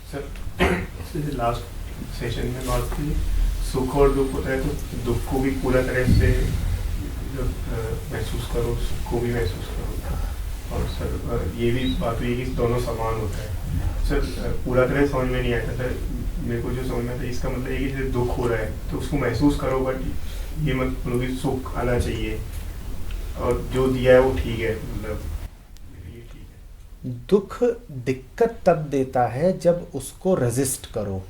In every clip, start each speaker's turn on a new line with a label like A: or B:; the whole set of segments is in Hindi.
A: सर लास्ट सेशन में बात की सुख और दुख होता है, तो दुख को भी पूरा तरह से महसूस करो, सुख को भी महसूस करो। और सर ये भी बात हुई कि दोनों समान होता है। सर पूरा तरह समझ में नहीं आता था मेरे को, जो समझ में आता इसका मतलब है कि जैसे दुख हो रहा है तो उसको महसूस करो, बट ये मत बोलो कि सुख आना चाहिए और जो दिया है वो ठीक है, मतलब ये ठीक है।
B: दुख दिक्कत तब देता है जब उसको रेजिस्ट करो।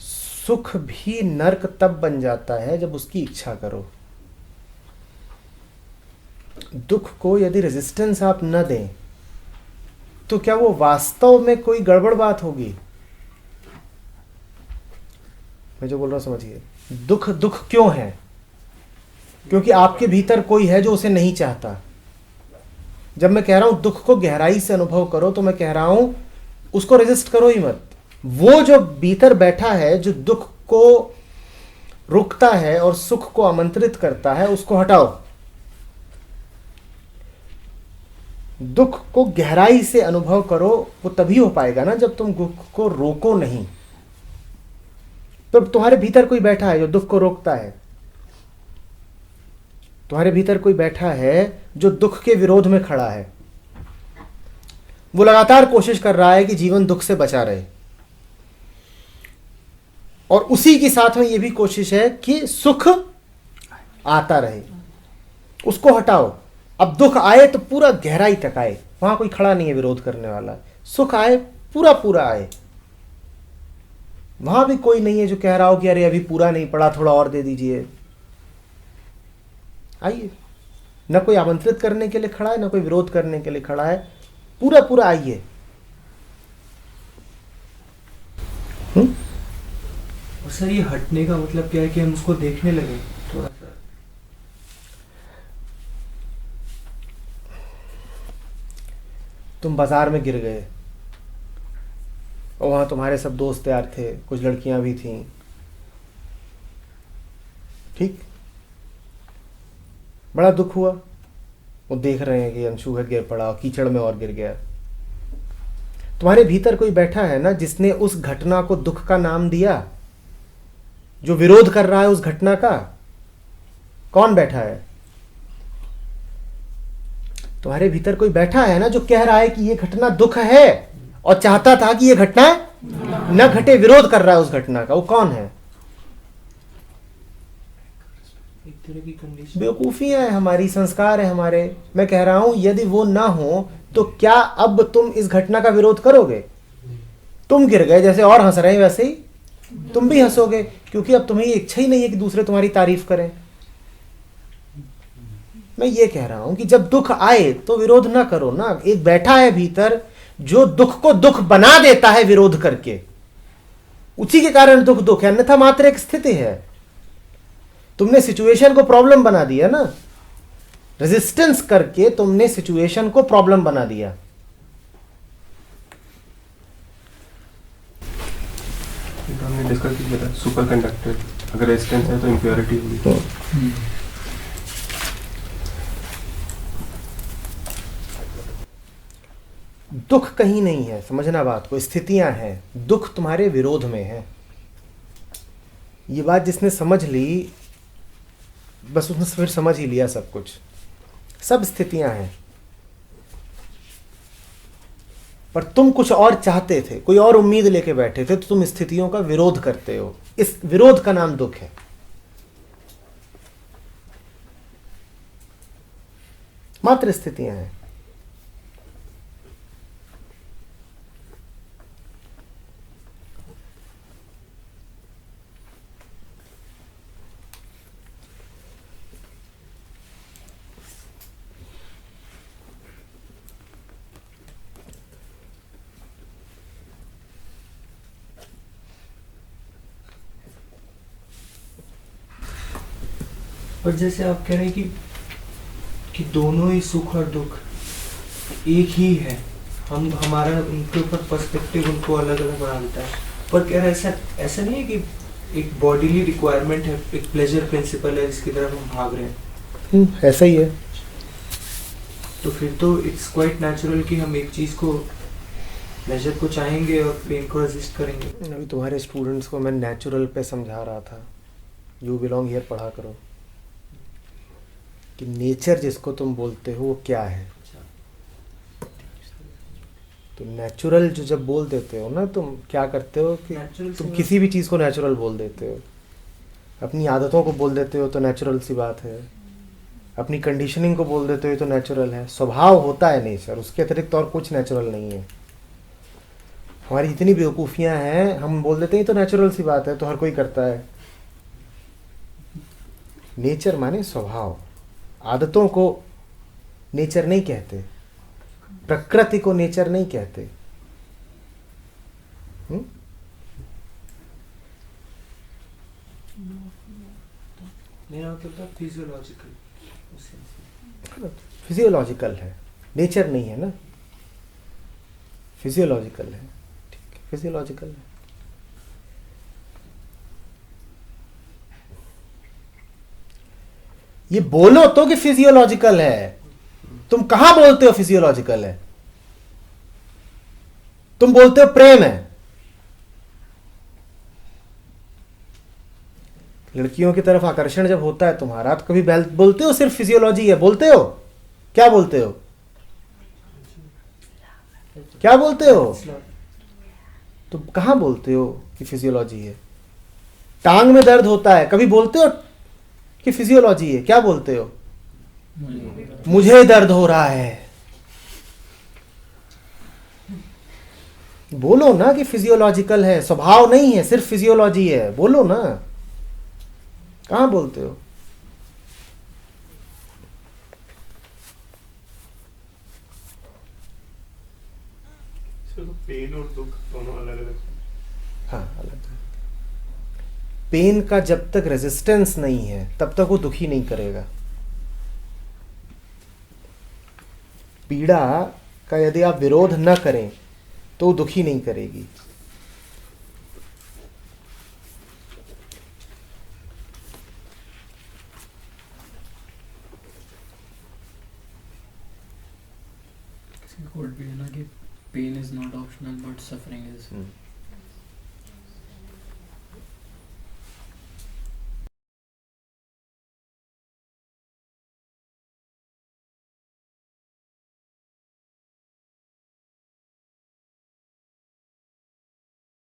B: सुख भी नर्क तब बन जाता है जब उसकी इच्छा करो। दुख को यदि रेजिस्टेंस आप न दें तो क्या वो वास्तव में कोई गड़बड़ बात होगी? मैं जो बोल रहा हूं समझिए। दुख दुख क्यों है? क्योंकि आपके भीतर कोई है जो उसे नहीं चाहता। जब मैं कह रहा हूं दुख को गहराई से अनुभव करो, तो मैं कह रहा हूं उसको रेजिस्ट करो ही मत। वो जो भीतर बैठा है, जो दुख को रुकता है और सुख को आमंत्रित करता है, उसको हटाओ। दुख को गहराई से अनुभव करो। वो तभी हो पाएगा ना जब तुम दुख को रोको नहीं। तो तुम्हारे भीतर कोई बैठा है जो दुख को रोकता है। तुम्हारे भीतर कोई बैठा है जो दुख के विरोध में खड़ा है। वो लगातार कोशिश कर रहा है कि जीवन दुख से बचा रहे, और उसी के साथ में ये भी कोशिश है कि सुख आता रहे। उसको हटाओ। अब दुख आए तो पूरा गहराई तक आए, वहां कोई खड़ा नहीं है विरोध करने वाला। सुख आए पूरा पूरा आए, वहां भी कोई नहीं है जो कह रहा हो कि अरे अभी पूरा नहीं पड़ा, थोड़ा और दे दीजिए। आइए। न कोई आमंत्रित करने के लिए खड़ा है, न कोई विरोध करने के लिए खड़ा है। पूरा पूरा आइए।
C: और सर ये हटने का मतलब क्या है कि हम उसको देखने लगे थोड़ा सा?
B: तुम बाजार में गिर गए और वहां तुम्हारे सब दोस्त यार थे, कुछ लड़कियां भी थीं, ठीक? बड़ा दुख हुआ। वो देख रहे हैं कि अंशु है गिर पड़ा, कीचड़ में और गिर गया। तुम्हारे भीतर कोई बैठा है ना जिसने उस घटना को दुख का नाम दिया, जो विरोध कर रहा है उस घटना का। कौन बैठा है? तुम्हारे भीतर कोई बैठा है ना जो कह रहा है कि ये घटना दुख है और चाहता था कि ये घटना न घटे, विरोध कर रहा है उस घटना का। वो कौन है?
C: एक तरह की कंडीशन,
B: बेवकूफियां है हमारी, संस्कार है हमारे। मैं कह रहा हूं यदि वो ना हो तो क्या अब तुम इस घटना का विरोध करोगे? तुम गिर गए जैसे और हंस रहे हैं वैसे ही तुम भी हंसोगे, क्योंकि अब तुम्हें इच्छा ही नहीं है कि दूसरे तुम्हारी तारीफ करें। मैं ये कह रहा हूं कि जब दुख आए तो विरोध ना करो ना। एक बैठा है भीतर जो दुख को दुख बना देता है विरोध करके, उसी के कारण दुख दुख है, अन्यथा मात्र एक स्थिति है। तुमने सिचुएशन को प्रॉब्लम बना दिया ना, रेजिस्टेंस करके तुमने सिचुएशन को प्रॉब्लम बना दिया।
A: हमने डिस्कस किया था सुपर कंडक्टर, अगर रेजिस्टेंस है तो इम्प्योरिटी होगी।
B: दुख कहीं नहीं है, समझना बात को। स्थितियां हैं, दुख तुम्हारे विरोध में है। ये बात जिसने समझ ली, बस उसने फिर समझ ही लिया सब कुछ। सब स्थितियां हैं, पर तुम कुछ और चाहते थे, कोई और उम्मीद लेके बैठे थे, तो तुम स्थितियों का विरोध करते हो। इस विरोध का नाम दुख है। मात्र स्थितियां हैं।
C: और जैसे आप कह रहे हैं कि दोनों ही सुख और दुख एक ही है, हम हमारा उनके ऊपर पर्सपेक्टिव उनको अलग अलग बना देता है। पर कह रहे ऐसा ऐसा नहीं है कि एक बॉडीली रिक्वायरमेंट है, एक प्लेजर प्रिंसिपल है जिसकी तरफ हम भाग रहे हैं?
B: ऐसा ही है।
C: तो फिर तो इट्स क्वाइट नेचुरल कि हम एक चीज को प्लेजर को चाहेंगे और पेन को रेजिस्ट करेंगे।
B: अभी तुम्हारे स्टूडेंट्स को मैं नेचुरल पे समझा रहा था, यू बिलोंग हियर पढ़ा करो, कि नेचर जिसको तुम बोलते हो वो क्या है। तो नेचुरल जो जब बोल देते हो ना, तुम क्या करते हो कि
C: Natural
B: तुम
C: से-
B: किसी भी चीज़ को नेचुरल बोल देते हो। अपनी आदतों को बोल देते हो तो नेचुरल सी बात है, अपनी कंडीशनिंग को बोल देते हो तो नेचुरल है। स्वभाव होता है नेचर, उसके अतिरिक्त और कुछ नेचुरल नहीं है। हमारी जितनी बेवकूफ़ियाँ हैं हम बोल देते हैं तो नेचुरल सी बात है, तो हर कोई करता है। नेचर माने स्वभाव। आदतों को नेचर नहीं कहते, प्रकृति को नेचर नहीं कहते।
C: मेरा मतलब था फिजियोलॉजिकल।
B: फिजियोलॉजिकल है, नेचर नहीं है ना, फिजियोलॉजिकल है। ठीक है, फिजियोलॉजिकल है। ये बोलो तो कि फिजियोलॉजिकल है। तुम कहां बोलते हो फिजियोलॉजिकल है? तुम बोलते हो प्रेम है। लड़कियों की तरफ आकर्षण जब होता है तुम्हारा, तो कभी बोलते हो सिर्फ फिजियोलॉजी है? बोलते हो? क्या बोलते हो? क्या बोलते हो? तुम कहां बोलते हो कि फिजियोलॉजी है? टांग में दर्द होता है, कभी बोलते हो कि फिजियोलॉजी है? क्या बोलते हो? मुझे दर्द हो रहा है। बोलो ना कि फिजियोलॉजिकल है, स्वभाव नहीं है, सिर्फ फिजियोलॉजी है। बोलो ना, कहां बोलते हो?
A: सिर्फ पेन और दुख दोनों अलग अलग।
B: हाँ, अलग है। पेन का जब तक रेजिस्टेंस नहीं है तब तक वो दुखी नहीं करेगा। पीड़ा का यदि आप विरोध न करें तो वो दुखी नहीं करेगी।
D: कोट भी है ना कि pain is not optional but suffering is.